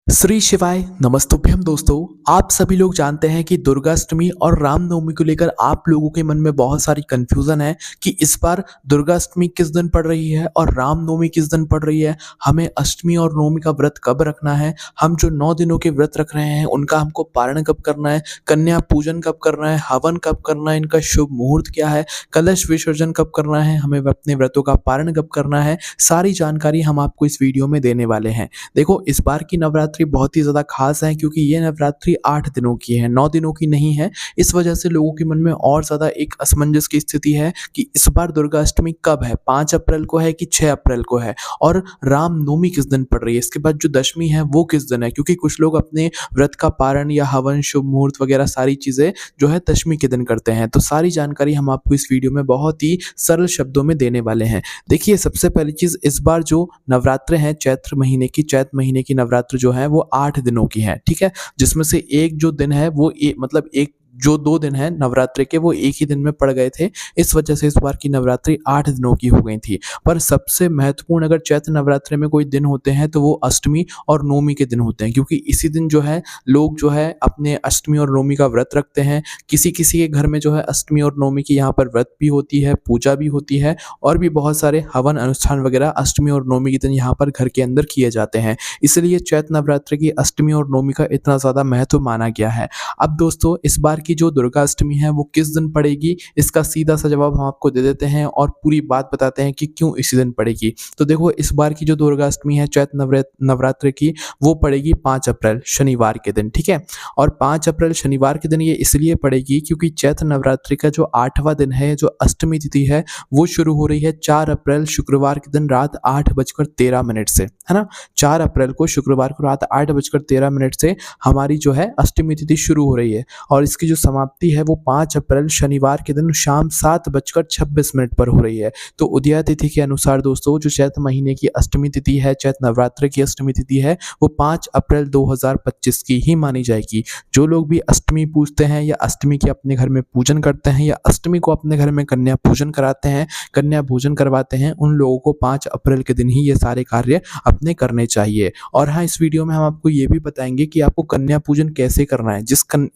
श्री शिवाय नमस्तुभ्यम दोस्तों। आप सभी लोग जानते हैं कि दुर्गाष्टमी और रामनवमी को लेकर आप लोगों के मन में बहुत सारी कंफ्यूजन है कि इस बार दुर्गाष्टमी किस दिन पड़ रही है और रामनवमी किस दिन पड़ रही है। हमें अष्टमी और नवमी का व्रत कब रखना है, हम जो 9 दिनों के व्रत रख रहे हैं उनका हमको पारण कब करना है, कन्या पूजन कब करना है, हवन कब करना है, इनका शुभ मुहूर्त क्या है, कलश विसर्जन कब करना है, हमें अपने व्रतों का पारण कब करना है। सारी जानकारी हम आपको इस वीडियो में देने वाले हैं। देखो, इस बार की नवरात्रि बहुत ही ज़्यादा खास है क्योंकि ये नवरात्रि 8 दिनों की है, 9 दिनों की नहीं है। इस वजह से लोगों के मन में और ज़्यादा एक असमंजस की स्थिति है कि इस बार दुर्गाष्टमी कब है, 5 अप्रैल को है कि 6 अप्रैल को है, और रामनवमी किस दिन पड़ रही है। इसके बाद जो दशमी है वो किस दिन है, क्योंकि कुछ लोग अपने व्रत का पारण या हवन, शुभ मुहूर्त वगैरह सारी चीज़ें जो है दशमी के दिन करते हैं। तो सारी जानकारी हम आपको इस वीडियो में बहुत ही सरल शब्दों में देने वाले हैं। देखिए, सबसे पहली चीज़, इस बार जो नवरात्र हैं चैत महीने की नवरात्र जो है वो 8 दिनों की है, ठीक है? जिसमें से एक जो दिन है वो मतलब एक जो 2 दिन हैं नवरात्रि के वो एक ही दिन में पड़ गए थे। इस वजह से इस बार की नवरात्रि 8 दिनों की हो गई थी। पर सबसे महत्वपूर्ण अगर चैत्र नवरात्रि में कोई दिन होते हैं तो वो अष्टमी और नवमी के दिन होते हैं, क्योंकि इसी दिन जो है लोग जो है अपने अष्टमी और नवमी का व्रत रखते हैं। किसी-किसी के घर में जो है अष्टमी और नवमी की यहाँ पर व्रत भी होती है, पूजा भी होती है, और भी बहुत सारे हवन अनुष्ठान वगैरह अष्टमी और नवमी के दिन यहाँ पर घर के अंदर किए जाते हैं। इसलिए चैत्र नवरात्रि की अष्टमी और नवमी का इतना ज़्यादा महत्व माना गया है। अब दोस्तों, इस बार की जो दुर्गाष्टमी है वो किस दिन पड़ेगी, इसका सीधा सा जवाब हम आपको दे देते हैं और पूरी बात बताते हैं कि क्यों इसी दिन पड़ेगी। तो देखो, इस बार की जो दुर्गाष्टमी है चैत्र नवरात्रि की, वो पड़ेगी 5 अप्रैल शनिवार के दिन, ठीक है? और 5 अप्रैल शनिवार के दिन ये इसलिए पड़ेगी क्योंकि चैत्र नवरात्रि का जो 8वां दिन है, जो अष्टमी तिथि है, वो शुरू हो रही है 4 अप्रैल शुक्रवार के दिन रात 8:13 से, है ना? 4 अप्रैल को शुक्रवार को रात 8:13 से हमारी जो है अष्टमी तिथि शुरू हो रही है, और इसकी जो समाप्ति है वो 5 अप्रैल शनिवार के दिन शाम 7:26 पर हो रही है। तो उदया तिथि के अनुसार दोस्तों, जो चैत्र महीने की अष्टमी तिथि है, चैत्र नवरात्र की अष्टमी तिथि है, वो 5 अप्रैल 2025 की ही मानी जाएगी। जो लोग भी अष्टमी पूजते हैं या अष्टमी के अपने घर में पूजन करते हैं या अष्टमी को अपने घर में कन्या पूजन कराते हैं, कन्या भोजन करवाते हैं, उन लोगों को 5 अप्रैल के दिन ही ये सारे कार्य अपने करने चाहिए। और हाँ, इस वीडियो में हम आपको ये भी बताएंगे कि आपको कन्या पूजन कैसे करना है।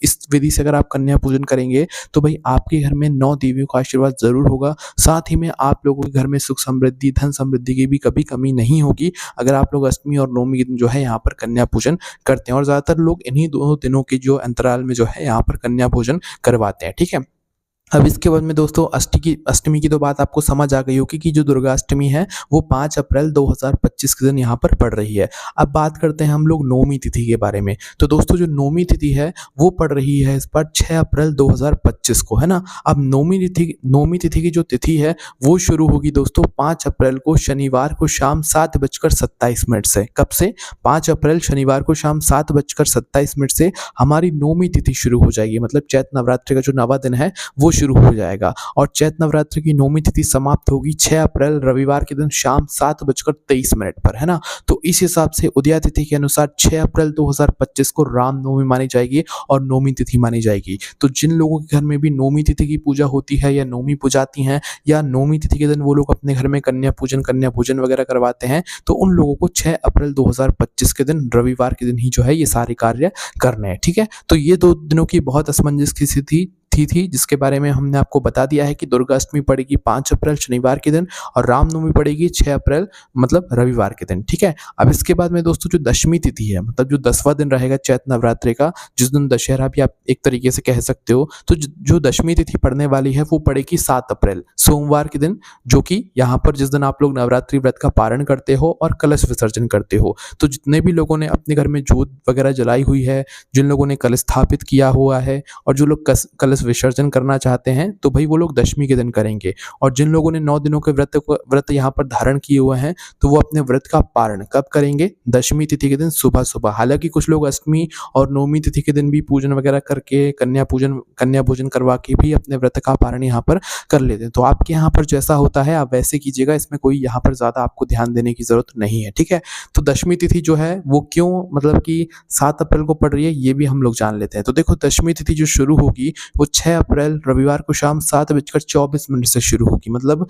इस विधि से अगर आप कन्या पूजन करेंगे तो भाई आपके घर में 9 देवियों का आशीर्वाद जरूर होगा। साथ ही में आप लोगों के घर में सुख समृद्धि, धन समृद्धि की भी कभी कमी नहीं होगी अगर आप लोग अष्टमी और नवमी के दिन जो है यहाँ पर कन्या पूजन करते हैं। और ज्यादातर लोग इन्हीं दोनों दिनों के जो अंतराल में जो है यहाँ पर कन्या पूजन करवाते हैं, ठीक है? अब इसके बाद में दोस्तों, अष्टमी की तो बात आपको समझ आ गई होगी कि जो दुर्गाष्टमी है वो 5 अप्रैल 2025 के दिन यहाँ पर पड़ रही है। अब बात करते हैं हम लोग नवमी तिथि के बारे में। तो दोस्तों, जो नवमी तिथि है वो पड़ रही है इस बार 6 अप्रैल 2025 को, है ना? अब नवमी तिथि की जो तिथि है वो शुरू होगी दोस्तों 5 अप्रैल को शनिवार को शाम 7:27 से। कब से? 5 अप्रैल शनिवार को शाम 7:27 से हमारी नवमी तिथि शुरू हो जाएगी। मतलब चैत्र नवरात्रि का जो 9वां दिन है वो शुरू हो जाएगा, और चैत्र नवरात्रि की नवमी तिथि समाप्त होगी 6 अप्रैल रविवार के दिन शाम 7:23 पर, है ना? तो इस हिसाब से उदया तिथि के अनुसार 6 अप्रैल 2025 को रामनवमी मानी जाएगी और नवमी तिथि मानी जाएगी। तो जिन लोगों के घर में भी नवमी तिथि की पूजा होती है या नवमी पूजाती हैं, या नवमी तिथि के दिन वो लोग अपने घर में कन्या भोजन वगैरह करवाते हैं, तो उन लोगों को 6 अप्रैल 2025 के दिन रविवार के दिन ही जो है ये सारे कार्य करने हैं, ठीक है? तो ये 2 दिनों की बहुत असमंजस की स्थिति थी जिसके बारे में हमने आपको बता दिया है कि दुर्गाष्टमी पड़ेगी 5 अप्रैल शनिवार के दिन और रामनवमी पड़ेगी 6 अप्रैल मतलब रविवार के दिन, ठीक है? अब इसके बाद में दोस्तों, जो दशमी तिथि है, मतलब जो 10वां दिन रहेगा चैत्र नवरात्रि का, जिस दिन दशहरा भी आप एक तरीके से कह सकते हो, तो जो दशमी तिथि पड़ने वाली है वो पड़ेगी 7 अप्रैल सोमवार के दिन, जो कि यहाँ पर जिस दिन आप लोग नवरात्रि व्रत का पारण करते हो और कलश विसर्जन करते हो। तो जितने भी लोगों ने अपने घर में जोत वगैरह जलाई हुई है, जिन लोगों ने कलश स्थापित किया हुआ है, और जो लोग कलश विसर्जन करना चाहते हैं, तो भाई वो लोग दशमी के दिन करेंगे। और जिन लोगों ने 9 दिनों के व्रत यहाँ पर धारण किए हुए हैं, तो वो अपने व्रत का पारण कब करेंगे? दशमी तिथि के दिन सुबह सुबह। हालांकि कुछ लोग अष्टमी और नवमी तिथि के दिन भी पूजन वगैरह करके कन्या भोजन करवा के भी अपने व्रत का पारण यहाँ पर कर लेते हैं। तो आपके यहाँ पर जैसा होता है आप वैसे कीजिएगा, इसमें कोई यहाँ पर ज्यादा आपको ध्यान देने की जरूरत नहीं है, ठीक है? तो दशमी तिथि जो है वो क्यों मतलब कि 7 अप्रैल को पड़ रही है, ये भी हम लोग जान लेते हैं। तो देखो, दशमी तिथि जो शुरू होगी वो 6 अप्रैल रविवार को शाम 7:24 से शुरू होगी। मतलब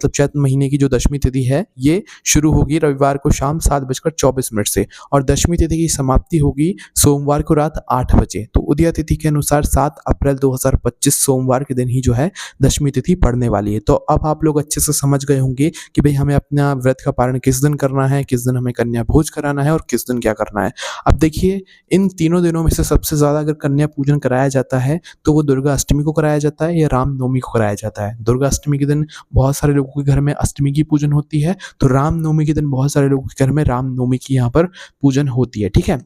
चैत महीने की जो दशमी तिथि है ये शुरू होगी रविवार को शाम 7:24 से और दशमी तिथि की समाप्ति होगी सोमवार को रात 8 बजे। तो उदय तिथि के अनुसार 7 अप्रैल 2025 सोमवार के दिन ही जो है दशमी तिथि पड़ने वाली है। तो अब आप लोग अच्छे से समझ गए होंगे कि भाई हमें अपना व्रत का पारण किस दिन करना है, किस दिन हमें कन्या भोज कराना है और किस दिन क्या करना है। अब देखिए, इन तीनों दिनों में से सबसे ज़्यादा अगर कन्या पूजन कराया जाता है तो वो दुर्गा अष्टमी को कराया जाता है या रामनवमी को कराया जाता है। दुर्गा अष्टमी के दिन बहुत सारे लोगों के घर में अष्टमी की पूजन होती है, तो रामनवमी के दिन बहुत सारे लोगों के घर में रामनवमी की यहाँ पर पूजन होती है, ठीक है।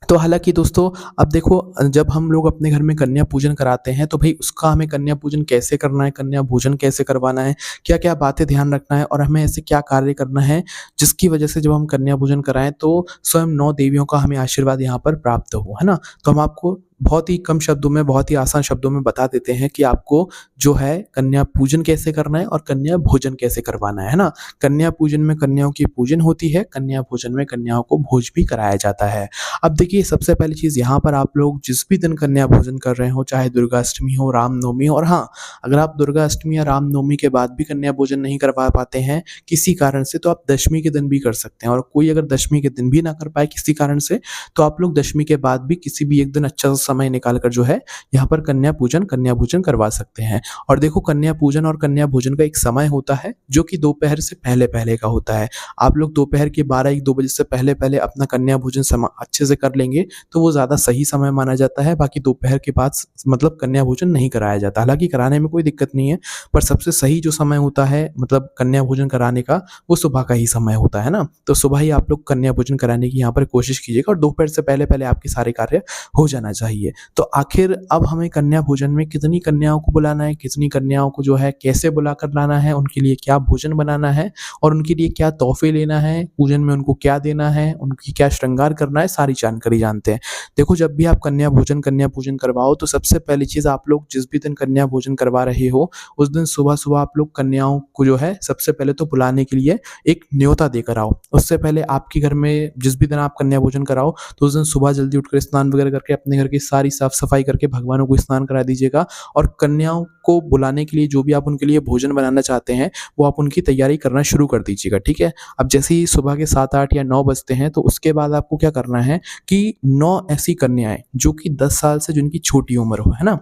तो हालाँकि दोस्तों, अब देखो, जब हम लोग अपने घर में कन्या पूजन कराते हैं तो भई उसका हमें कन्या पूजन कैसे करना है, कन्या भोजन कैसे करवाना है, क्या-क्या बातें ध्यान रखना है और हमें ऐसे क्या कार्य करना है जिसकी वजह से जब हम कन्या पूजन कराएँ तो स्वयं 9 देवियों का हमें आशीर्वाद यहाँ पर प्राप्त हो, है ना? तो हम आपको बहुत ही कम शब्दों में, बहुत ही आसान शब्दों में बता देते हैं कि आपको जो है कन्या पूजन कैसे करना है और कन्या भोजन कैसे करवाना है ना? कन्या पूजन में कन्याओं की पूजन होती है, कन्या भोजन में कन्याओं को भोज भी कराया जाता है। अब देखिए, सबसे पहली चीज़ यहाँ पर आप लोग जिस भी दिन कन्या भोजन कर रहे हो, चाहे दुर्गा अष्टमी हो, रामनवमी हो, और हाँ, अगर आप दुर्गा अष्टमी या रामनवमी के बाद भी कन्या भोजन नहीं करवा पाते हैं किसी कारण से, तो आप दशमी के दिन भी कर सकते हैं। और कोई अगर दशमी के दिन भी ना कर पाए किसी कारण से, तो आप लोग दशमी के बाद भी किसी भी एक दिन अच्छा सा समय निकाल कर जो है यहाँ पर कन्या भोजन करवा सकते हैं। और देखो, कन्या पूजन और कन्या भोजन का एक समय होता है जो कि दोपहर से पहले-पहले का होता है। आप लोग दोपहर के 12-1-2 बजे से पहले-पहले अपना कन्या भोजन अच्छे से कर लेंगे तो वो ज़्यादा सही समय माना जाता है। बाकी दोपहर के बाद मतलब कन्या भोजन नहीं कराया जाता। हालाँकि कराने में कोई दिक्कत नहीं है, पर सबसे सही जो समय होता है मतलब कन्या भोजन कराने का, वो सुबह का ही समय होता है ना। तो सुबह ही आप लोग कन्या भोजन कराने की यहाँ पर कोशिश कीजिएगा और दोपहर से पहले-पहले आपके सारे कार्य हो जाना चाहिए। तो आखिर अब हमें कन्या भोजन में कितनी कन्याओं को बुलाना है, कितनी कन्याओं को जो है कैसे बुलाकर लाना है, उनके लिए क्या भोजन बनाना है और उनके लिए क्या तोहफ़े लेना है, पूजन में उनको क्या देना है, उनकी क्या श्रृंगार करना है, सारी जानकारी जानते हैं। देखो, जब भी आप कन्या पूजन करवाओ तो सबसे पहली चीज़, आप लोग जिस भी दिन कन्या भोजन करवा रहे हो, उस दिन सुबह-सुबह आप लोग कन्याओं को जो है सबसे पहले तो बुलाने के लिए एक न्योता देकर आओ। उससे पहले आपके घर में जिस भी दिन आप कन्या भोजन कराओ तो उस दिन सुबह जल्दी उठकर स्नान वगैरह करके अपने घर की सारी साफ-सफाई करके भगवानों को स्नान करा दीजिएगा और कन्याओं को बुलाने के लिए जो भी आप उनके लिए भोजन बनाना चाहते हैं, वो आप उनकी तैयारी करना शुरू कर दीजिएगा, ठीक है? अब जैसे ही सुबह के 7-8 या 9 बजते हैं तो उसके बाद आपको क्या करना है कि 9 ऐसी कन्याएँ जो कि 10 साल से जिनकी छोटी उम्र हो, है ना?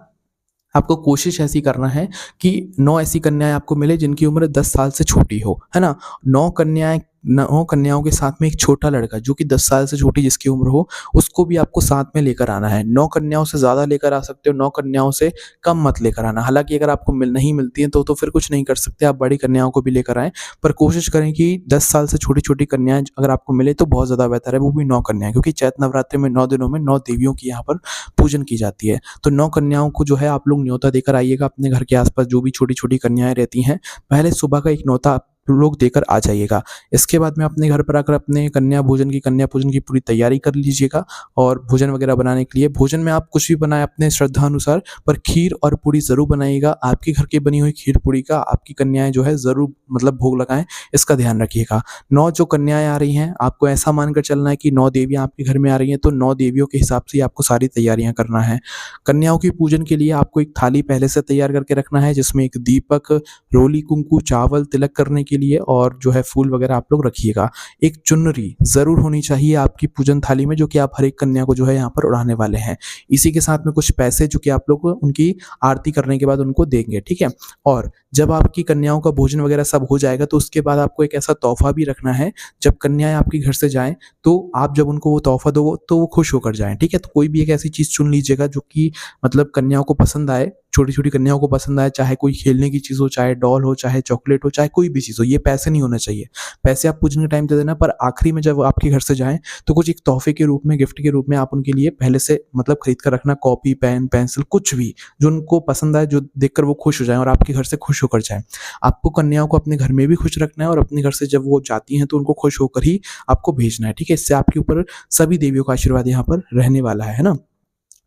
आपको कोशिश ऐसी करना है कि 9 ऐसी कन्याएँ आपको मिले जिनकी उम्र 10 साल से छोटी हो, है ना? 9 कन्याओं के साथ में एक छोटा लड़का जो कि 10 साल से छोटी जिसकी उम्र हो, उसको भी आपको साथ में लेकर आना है। 9 कन्याओं से ज़्यादा लेकर आ सकते हो, 9 कन्याओं से कम मत लेकर आना। हालाँकि अगर आपको नहीं मिलती हैं तो फिर कुछ नहीं कर सकते, आप बड़ी कन्याओं को भी लेकर आएँ। पर कोशिश करें कि 10 साल से छोटी-छोटी कन्याएँ अगर आपको मिले तो बहुत ज़्यादा बेहतर है, वो भी 9 कन्याएँ, क्योंकि चैत नवरात्रि में 9 दिनों में 9 देवियों की यहाँ पर पूजन की जाती है। तो 9 कन्याओं को जो है आप लोग न्योता देकर आइएगा। अपने घर के आस-पास जो भी छोटी-छोटी कन्याएँ रहती हैं, पहले सुबह का एक न्योता आप लोग देकर आ जाइएगा। इसके बाद में अपने घर पर आकर अपने कन्या पूजन की पूरी तैयारी कर लीजिएगा और भोजन वगैरह बनाने के लिए, भोजन में आप कुछ भी बनाएँ अपने श्रद्धा अनुसार, पर खीर और पूड़ी ज़रूर बनाइएगा। आपके घर की बनी हुई खीर पूड़ी का आपकी कन्याएँ जो है ज़रूर मतलब भोग लगाएँ, इसका ध्यान रखिएगा। 9 जो कन्याएँ आ रही हैं, आपको ऐसा मानकर चलना है कि 9 देवियाँ आपके घर में आ रही हैं, तो 9 देवियों के हिसाब से ही आपको सारी तैयारियाँ करना है। कन्याओं की पूजन के लिए आपको एक थाली पहले से तैयार करके रखना है, जिसमें एक दीपक, रोली कुंकू, चावल, तिलक करने के लिए और जो है फूल वगैरह आप लोग रखिएगा। एक चुनरी ज़रूर होनी चाहिए आपकी पूजन थाली में, जो कि आप हर एक कन्या को जो है यहाँ पर उड़ाने वाले हैं। इसी के साथ में कुछ पैसे जो कि आप लोग उनकी आरती करने के बाद उनको देंगे, ठीक है? और जब आपकी कन्याओं का भोजन वगैरह सब हो जाएगा तो उसके बाद आपको एक ऐसा तोहफ़ा भी रखना है, जब कन्याएँ आपके घर से जाएँ तो आप जब उनको वो तोहफ़ा दो तो वो खुश होकर जाएँ, ठीक है? तो कोई भी एक ऐसी चीज़ चुन लीजिएगा जो कि मतलब कन्याओं को पसंद आए, छोटी-छोटी कन्याओं को पसंद आए, चाहे कोई खेलने की चीज़ हो, चाहे डॉल हो, चाहे चॉकलेट हो, चाहे कोई भी चीज़ हो। ये पैसे नहीं होने चाहिए। पैसे आप पूजन के टाइम दे देना, पर आखिरी में जब आपके घर से जाएँ तो कुछ एक तोहफ़े के रूप में, गिफ्ट के रूप में आप उनके लिए पहले से मतलब खरीद कर रखना, कॉपी, पेन, पेंसिल, कुछ भी जो उनको पसंद आए, जो देखकर वो खुश हो जाएँ और आपके घर से खुश होकर जाएँ। आपको कन्याओं को अपने घर में भी खुश रखना है और अपने घर से जब वो जाती हैं तो उनको खुश होकर ही आपको भेजना है, ठीक है? इससे आपके ऊपर सभी देवियों का आशीर्वाद यहाँ पर रहने वाला है ना?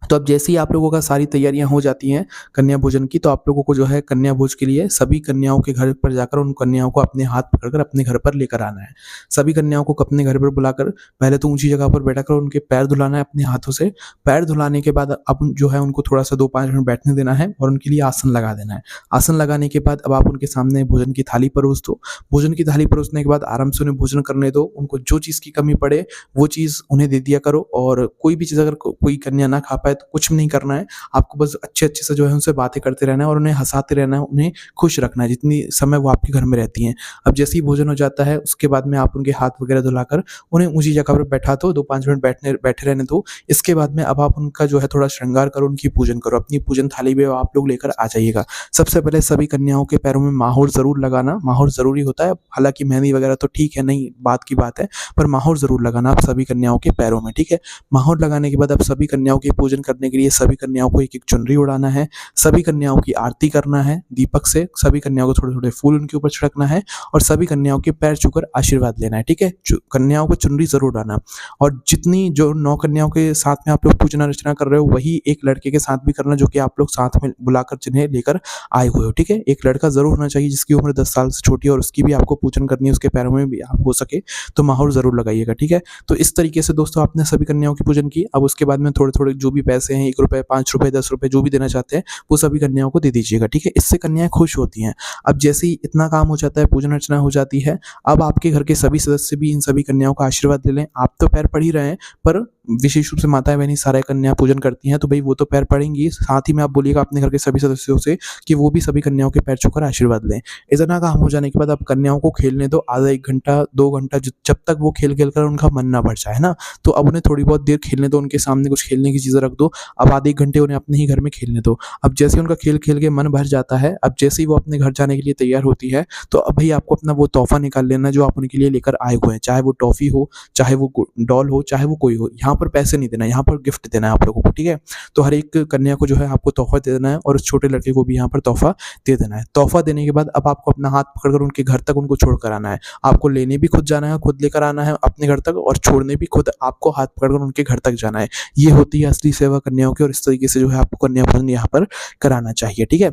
तो अब जैसे ही आप लोगों का सारी तैयारियाँ हो जाती हैं कन्या भोजन की, तो आप लोगों को जो है कन्या भोज के लिए सभी कन्याओं के घर पर जाकर उन कन्याओं को अपने हाथ पकड़कर अपने घर पर लेकर आना है। सभी कन्याओं को अपने घर पर बुलाकर पहले तो ऊँची जगह पर बैठाकर उनके पैर धुलाना है अपने हाथों से। पैर धुलाने के बाद अब जो है उनको थोड़ा-सा 2-5 मिनट बैठने देना है और उनके लिए आसन लगा देना है। आसन लगाने के बाद अब आप उनके सामने भोजन की थाली परोस दो। भोजन की थाली परोसने के बाद आराम से उन्हें भोजन करने दो। उनको जो चीज़ की कमी पड़े वो चीज़ उन्हें दे दिया करो, और कोई भी चीज़ अगर कोई कन्या ना खा पाए तो कुछ भी नहीं करना है। आपको बस अच्छे-अच्छे से जो है उनसे बातें करते रहना है और उन्हें हँसाते रहना है, उन्हें खुश रखना है जितनी समय वो आपके घर में रहती हैं। अब जैसे ही भोजन हो जाता है उसके बाद में आप उनके हाथ वगैरह धुलाकर उन्हें ऊँची जगह पर बैठा दो, 2-5 मिनट बैठे रहने दो। इसके बाद में अब आप उनका जो है थोड़ा श्रृंगार करो, उनकी पूजन करो। अपनी पूजन थाली भी आप लोग लेकर आ जाइएगा। सबसे पहले सभी कन्याओं के पैरों में माहौर ज़रूर लगाना, माहौर ज़रूरी होता है। हालाँकि मेहंदी वगैरह तो ठीक है, नहीं बात की बात है, पर माहौर ज़रूर लगाना आप सभी कन्याओं के पैरों में, ठीक है? माहौर लगाने के बाद अब सभी कन्याओं की पूजन करने के लिए सभी कन्याओं को एक-एक चुनरी उड़ाना है, सभी कन्याओं की आरती करना है दीपक से, सभी कन्याओं को थोड़े-थोड़े फूल उनके ऊपर छिड़कना है और सभी कन्याओं के पैर छूकर आशीर्वाद लेना है, ठीक है? कन्याओं को चुनरी ज़रूर उड़ाना, और जितनी जो 9 कन्याओं के साथ में आप लोग पूजना अर्चना कर रहे हो, वही एक लड़के के साथ भी करना जो कि आप लोग साथ में बुलाकर जिन्हें लेकर आए हुए हो, ठीक है? एक लड़का ज़रूर होना चाहिए जिसकी उम्र 10 साल से छोटी है और उसकी भी आपको पूजन करनी है, उसके पैरों में भी आप हो सके तो माहौर ज़रूर लगाइएगा, ठीक है? तो इस तरीके से दोस्तों आपने सभी कन्याओं की पूजन की। अब उसके बाद में थोड़े-थोड़े जो भी पैसे हैं, ₹1, ₹5, ₹10 जो भी देना चाहते हैं, वो सभी कन्याओं को दे दीजिएगा, ठीक है? इससे कन्याएँ खुश होती हैं। अब जैसे ही इतना काम हो जाता है, पूजन अर्चना हो जाती है, अब आपके घर के सभी सदस्य भी इन सभी कन्याओं का आशीर्वाद ले लें। आप तो पैर पड़ ही रहे हैं, पर विशेष रूप से माताएँ-बहनें सारे कन्या पूजन करती हैं, तो भई वो तो पैर पड़ेंगी, साथ ही में आप बोलिएगा अपने घर के सभी सदस्यों से कि वो भी सभी कन्याओं के पैर छूकर आशीर्वाद लें। इतना काम हो जाने के बाद आप कन्याओं को खेलने दो, आधा 1 घंटा, 2 घंटा, ज जब तक वो खेल-खेल कर उनका मन ना भर जाए, है ना? तो अब उन्हें थोड़ी बहुत देर खेलने दो, उनके सामने कुछ खेलने की चीज़ें रख दो। अब आधे 1 घंटे उन्हें अपने ही घर में खेलने दो। अब जैसे ही उनका खेल-खेल के मन भर जाता है, अब जैसे ही वो अपने घर जाने के लिए तैयार होती है, तो अब भई आपको अपना वो तोहफ़ा निकाल लेना है जो आप उनके लिए लेकर आए हुए हैं। चाहे वो टॉफ़ी हो, चाहे वो डॉल हो, चाहे वो कोई हो। यहाँ पर पैसे नहीं देना है, यहाँ पर गिफ्ट देना है आप लोगों को, ठीक है? तो हर एक कन्या को जो है आपको तोहफ़ा दे देना है और उस छोटे लड़के को भी यहाँ पर तोहफ़ा दे देना है। तोहफ़ा देने के बाद अब आपको अपना हाथ पकड़कर उनके घर तक उनको छोड़ कर आना है। आपको लेने भी खुद जाना है, खुद लेकर आना है अपने घर तक, और छोड़ने भी खुद आपको हाथ पकड़कर उनके घर तक जाना है। ये होती है असली सेवा कन्याओं की, और इस तरीके से जो है आपको कन्या भोजन यहाँ पर कराना चाहिए, ठीक है?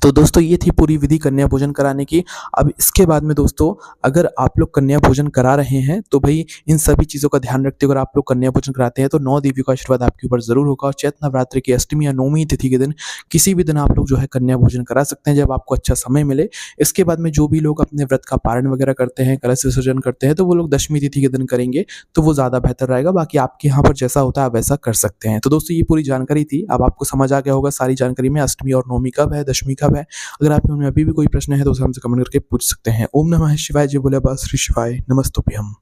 तो दोस्तों ये थी पूरी विधि कन्या भोजन कराने की। अब इसके बाद में दोस्तों अगर आप लोग कन्या भोजन करा रहे हैं तो भई इन सभी चीज़ों का ध्यान रखते हुए अगर आप लोग कन्या भोजन कराते हैं तो 9 देवियों का आशीर्वाद आपके ऊपर ज़रूर होगा, और चैत्र नवरात्रि की अष्टमी या नवमी तिथि के दिन किसी भी दिन आप लोग जो है कन्या भोजन करा सकते हैं जब आपको अच्छा समय मिले। इसके बाद में जो भी लोग अपने व्रत का पारण वगैरह करते हैं, कलश विसर्जन करते हैं, तो वो लोग दशमी तिथि के दिन करेंगे तो वो ज़्यादा बेहतर रहेगा। बाकी आपके यहाँ पर जैसा होता है आप वैसा कर सकते हैं। तो दोस्तों ये पूरी जानकारी थी। अब आपको समझ आ गया होगा सारी जानकारी में अष्टमी और नवमी कब है, दशमी कब है। अगर आपके मन में अभी भी कोई प्रश्न है तो उसे हमसे कमेंट करके पूछ सकते हैं। ओम नमः शिवाय, जय भोले बाबा श्री शिवाय, नमस्तुभ्यम।